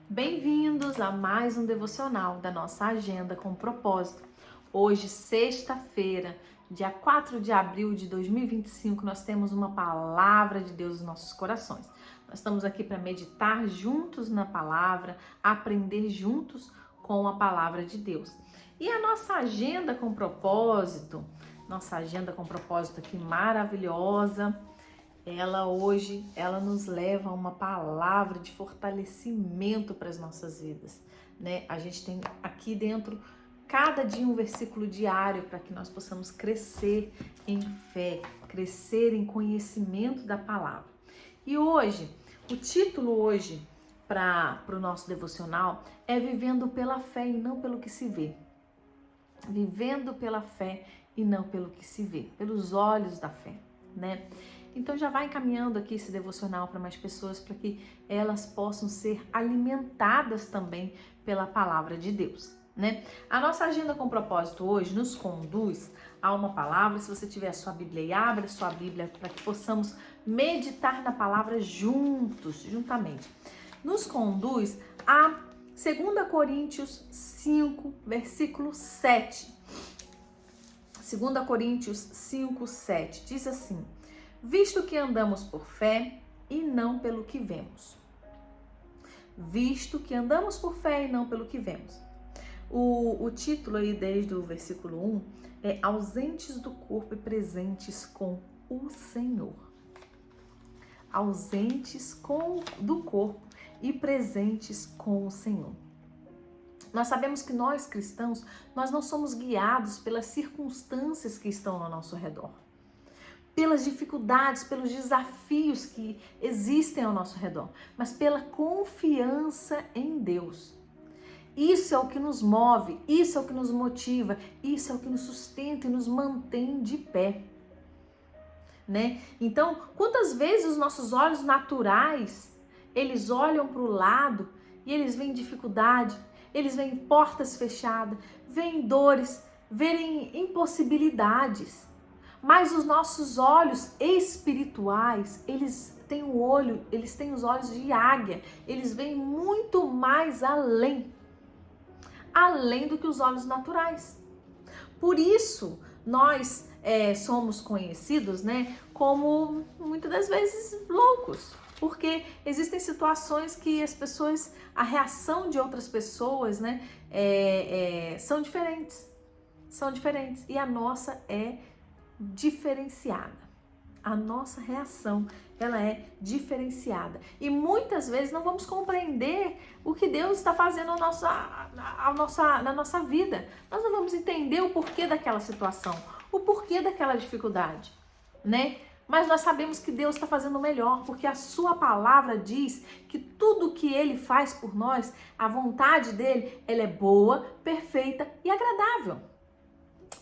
Bem-vindos a mais um devocional da nossa Agenda com Propósito. Hoje, sexta-feira, dia 4 de abril de 2025, nós temos uma palavra de Deus nos nossos corações. Nós estamos aqui para meditar juntos na palavra, aprender juntos com a palavra de Deus. E a nossa agenda com propósito aqui maravilhosa, ela nos leva a uma palavra de fortalecimento para as nossas vidas, né? A gente tem aqui dentro cada dia um versículo diário para que nós possamos crescer em fé, crescer em conhecimento da palavra. E hoje, o título para o nosso devocional é Vivendo pela Fé e não pelo que se vê. Vivendo pela fé e não pelo que se vê, pelos olhos da fé, né? Então já vai encaminhando aqui esse devocional para mais pessoas, para que elas possam ser alimentadas também pela palavra de Deus, né? A nossa agenda com propósito hoje nos conduz a uma palavra. Se você tiver a sua Bíblia aí, abre a sua Bíblia para que possamos meditar na palavra juntamente. Nos conduz a 2 Coríntios 5, versículo 7. 2 Coríntios 5, 7 diz assim: visto que andamos por fé e não pelo que vemos. Visto que andamos por fé e não pelo que vemos. O título aí desde o versículo 1 é ausentes do corpo e presentes com o Senhor. Ausentes do corpo e presentes com o Senhor. Nós sabemos que nós cristãos, nós não somos guiados pelas circunstâncias que estão ao nosso redor, pelas dificuldades, pelos desafios que existem ao nosso redor, mas pela confiança em Deus. Isso é o que nos move, isso é o que nos motiva, isso é o que nos sustenta e nos mantém de pé, né? Então, quantas vezes os nossos olhos naturais, eles olham para o lado e eles veem dificuldade, eles veem portas fechadas, veem dores, veem impossibilidades. Mas os nossos olhos espirituais, eles têm os olhos de águia, eles veem muito mais além do que os olhos naturais. Por isso, nós somos conhecidos, né, como muitas das vezes loucos, porque existem situações que a reação de outras pessoas, né, são diferentes, e a nossa é diferenciada. A nossa reação, ela é diferenciada. E muitas vezes não vamos compreender o que Deus está fazendo na nossa vida. Nós não vamos entender o porquê daquela situação, o porquê daquela dificuldade, né? Mas nós sabemos que Deus está fazendo o melhor, porque a sua palavra diz que tudo que Ele faz por nós, a vontade dEle, ela é boa, perfeita e agradável.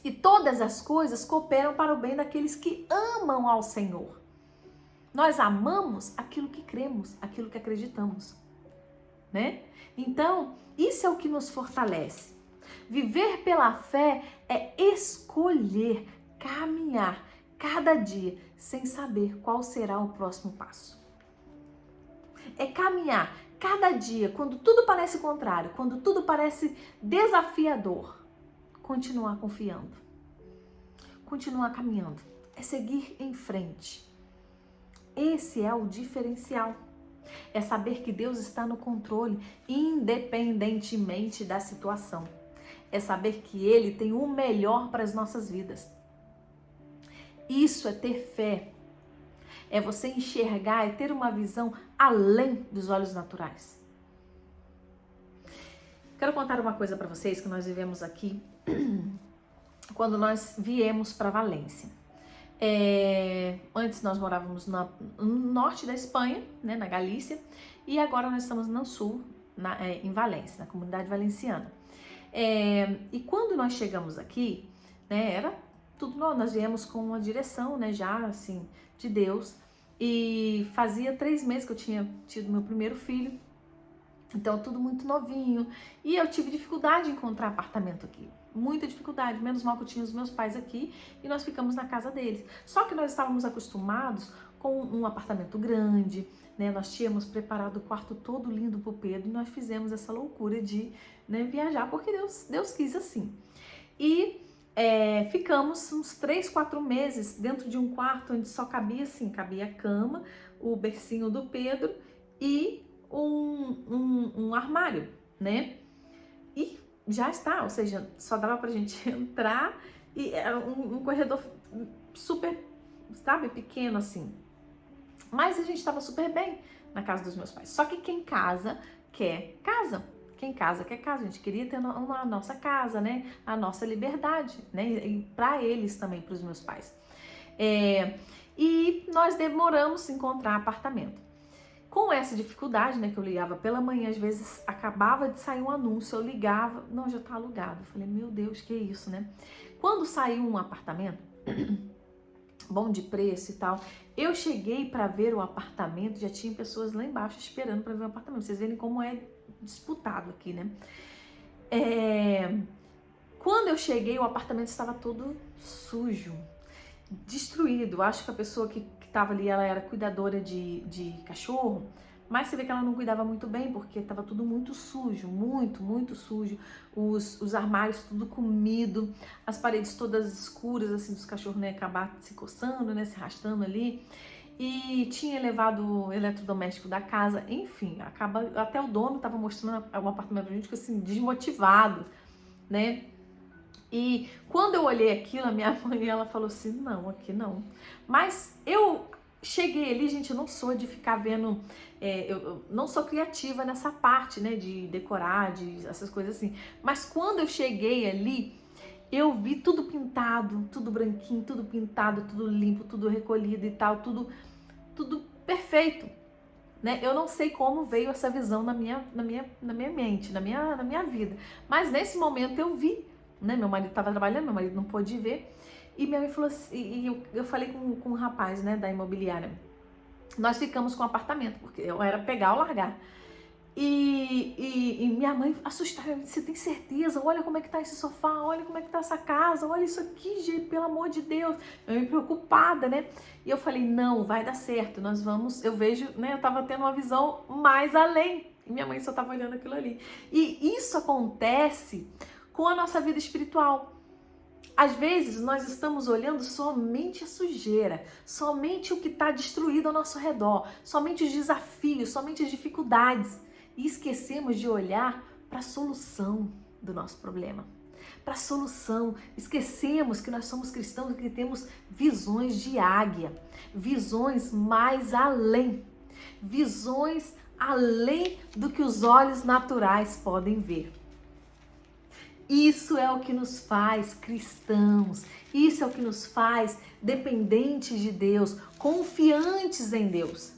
E todas as coisas cooperam para o bem daqueles que amam ao Senhor. Nós amamos aquilo que cremos, aquilo que acreditamos, né? Então, isso é o que nos fortalece. Viver pela fé é escolher caminhar cada dia sem saber qual será o próximo passo. É caminhar cada dia quando tudo parece contrário, quando tudo parece desafiador. Continuar confiando, continuar caminhando, é seguir em frente. Esse é o diferencial, é saber que Deus está no controle, independentemente da situação, é saber que Ele tem o melhor para as nossas vidas. Isso é ter fé, é você enxergar, é ter uma visão além dos olhos naturais. Quero contar uma coisa para vocês que nós vivemos aqui quando nós viemos para Valência. Antes nós morávamos no norte da Espanha, né, na Galícia, e agora nós estamos no sul, em Valência, na comunidade valenciana. E quando nós chegamos aqui, né, era tudo novo. Nós viemos com uma direção, né, já assim, de Deus, e fazia 3 meses que eu tinha tido meu primeiro filho. Então, tudo muito novinho. E eu tive dificuldade em encontrar apartamento aqui. Muita dificuldade. Menos mal que eu tinha os meus pais aqui e nós ficamos na casa deles. Só que nós estávamos acostumados com um apartamento grande, né? Nós tínhamos preparado o quarto todo lindo para o Pedro e nós fizemos essa loucura de, né, viajar, porque Deus quis assim. E ficamos uns 3, 4 meses dentro de um quarto onde só cabia a cama, o bercinho do Pedro e um armário, né? E já está, ou seja, só dava pra gente entrar e era um corredor super, sabe, pequeno assim. Mas a gente estava super bem na casa dos meus pais. Só que quem casa quer casa. Quem casa quer casa. A gente queria ter a nossa casa, né? A nossa liberdade, né? E para eles também, para os meus pais. E nós demoramos a encontrar apartamento. Com essa dificuldade, né, que eu ligava pela manhã, às vezes acabava de sair um anúncio, eu ligava, não, já tá alugado. Eu falei, meu Deus, que isso, né? Quando saiu um apartamento, bom de preço e tal, eu cheguei para ver o apartamento, já tinha pessoas lá embaixo esperando para ver o apartamento. Vocês verem como é disputado aqui, né? Quando eu cheguei, o apartamento estava todo sujo, destruído. Acho que a pessoa que estava ali, ela era cuidadora de cachorro, mas você vê que ela não cuidava muito bem, porque estava tudo muito sujo, muito sujo. Os armários tudo comido, as paredes todas escuras, assim, dos cachorros, né, acabar se coçando, né, se arrastando ali. E tinha levado o eletrodoméstico da casa, enfim, até o dono estava mostrando o apartamento pra gente, assim, desmotivado, né? E quando eu olhei aquilo, a minha mãe, ela falou assim, não, aqui não. Mas eu cheguei ali, gente, eu não sou de ficar vendo, eu não sou criativa nessa parte, né, de decorar, de essas coisas assim. Mas quando eu cheguei ali, eu vi tudo pintado, tudo branquinho, tudo pintado, tudo limpo, tudo recolhido e tal, tudo perfeito, né? Eu não sei como veio essa visão na minha mente, na minha vida. Mas nesse momento eu vi, né? Meu marido estava trabalhando, meu marido não pôde ver. E minha mãe falou assim, e eu falei com um rapaz, né, da imobiliária. Nós ficamos com o apartamento, porque eu era pegar ou largar. E minha mãe assustada, você tem certeza? Olha como é que tá esse sofá, olha como é que tá essa casa, olha isso aqui, gente, pelo amor de Deus. Eu me preocupada, né? E eu falei, não, vai dar certo, nós vamos, eu vejo, né, eu tava tendo uma visão mais além. E minha mãe só tava olhando aquilo ali. E isso acontece com a nossa vida espiritual. Às vezes nós estamos olhando somente a sujeira, somente o que está destruído ao nosso redor, somente os desafios, somente as dificuldades. E esquecemos de olhar para a solução do nosso problema. Para a solução. Esquecemos que nós somos cristãos e que temos visões de águia, visões mais além, visões além do que os olhos naturais podem ver. Isso é o que nos faz cristãos, isso é o que nos faz dependentes de Deus, confiantes em Deus.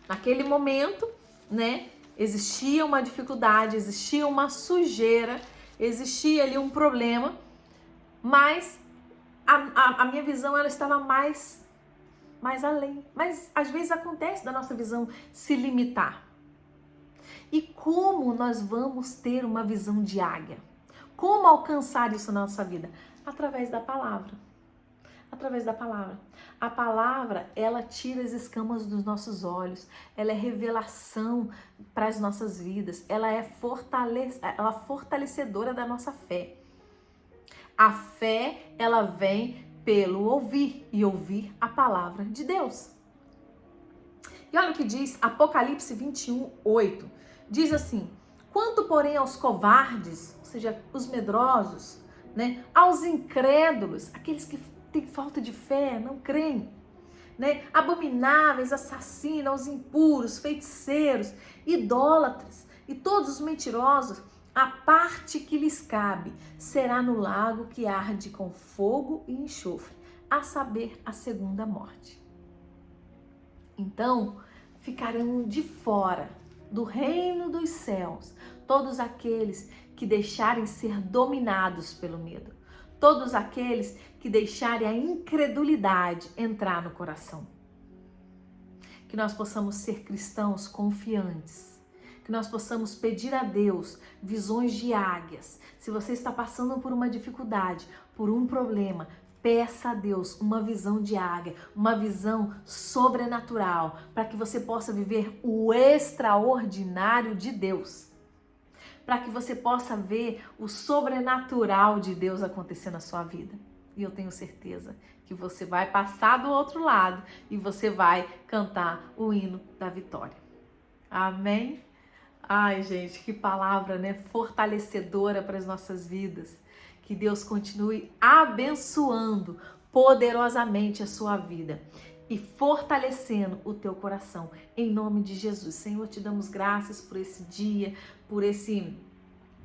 Naquele momento, né, existia uma dificuldade, existia uma sujeira, existia ali um problema, mas a minha visão ela estava mais além. Mas às vezes acontece da nossa visão se limitar. E como nós vamos ter uma visão de águia? Como alcançar isso na nossa vida? Através da palavra. Através da palavra. A palavra, ela tira as escamas dos nossos olhos. Ela é revelação para as nossas vidas. Ela é fortalecedora da nossa fé. A fé, ela vem pelo ouvir e ouvir a palavra de Deus. E olha o que diz Apocalipse 21, 8. Diz assim, quanto porém aos covardes, ou seja, os medrosos, né, aos incrédulos, aqueles que têm falta de fé, não creem, né, abomináveis, assassinos, aos impuros, feiticeiros, idólatras e todos os mentirosos, a parte que lhes cabe será no lago que arde com fogo e enxofre, a saber, a segunda morte. Então, ficarão de fora do reino dos céus todos aqueles que deixarem ser dominados pelo medo, todos aqueles que deixarem a incredulidade entrar no coração. Que nós possamos ser cristãos confiantes, que nós possamos pedir a Deus visões de águias. Se você está passando por uma dificuldade, por um problema, Peça a Deus uma visão de águia, uma visão sobrenatural, para que você possa viver o extraordinário de Deus. Para que você possa ver o sobrenatural de Deus acontecer na sua vida. E eu tenho certeza que você vai passar do outro lado e você vai cantar o hino da vitória. Amém? Ai, gente, que palavra, né? Fortalecedora para as nossas vidas. Que Deus continue abençoando poderosamente a sua vida e fortalecendo o teu coração. Em nome de Jesus. Senhor, te damos graças por esse dia, por esse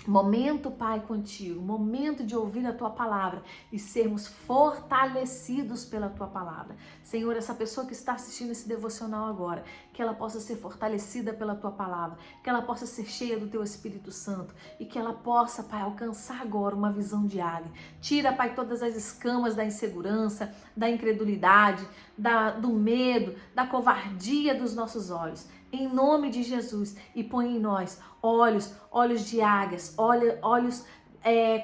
momento, Pai, contigo, momento de ouvir a Tua palavra e sermos fortalecidos pela Tua palavra. Senhor, essa pessoa que está assistindo esse devocional agora, que ela possa ser fortalecida pela Tua palavra, que ela possa ser cheia do Teu Espírito Santo e que ela possa, Pai, alcançar agora uma visão de águia. Tira, Pai, todas as escamas da insegurança, da incredulidade, do medo, da covardia dos nossos olhos. Em nome de Jesus, e põe em nós olhos de águias, olhos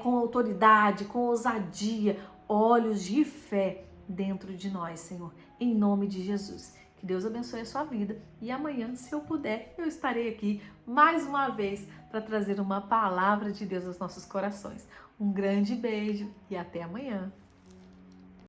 com autoridade, com ousadia, olhos de fé dentro de nós, Senhor, em nome de Jesus. Que Deus abençoe a sua vida e amanhã, se eu puder, eu estarei aqui mais uma vez para trazer uma palavra de Deus aos nossos corações. Um grande beijo e até amanhã.